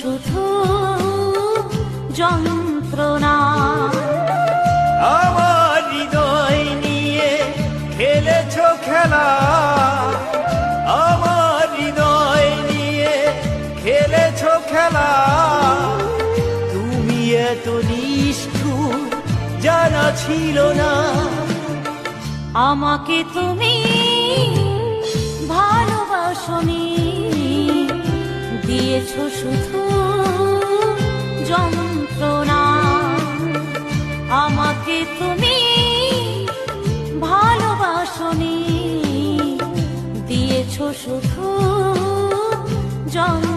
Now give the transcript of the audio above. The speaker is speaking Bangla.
শুধু যন্ত্রণা। আমার হৃদয় নিয়ে খেলেছো খেলা, আমার হৃদয় নিয়ে খেলেছো খেলা। তুমি এত নিষ্ঠুর জানা ছিল না। আমাকে তুমি ভালোবাসনি, দিয়েছো শুধু যন্ত্রণা। আমাকে তুমি ভালোবাসনি, দিয়েছো শুধু যন্ত্রণা।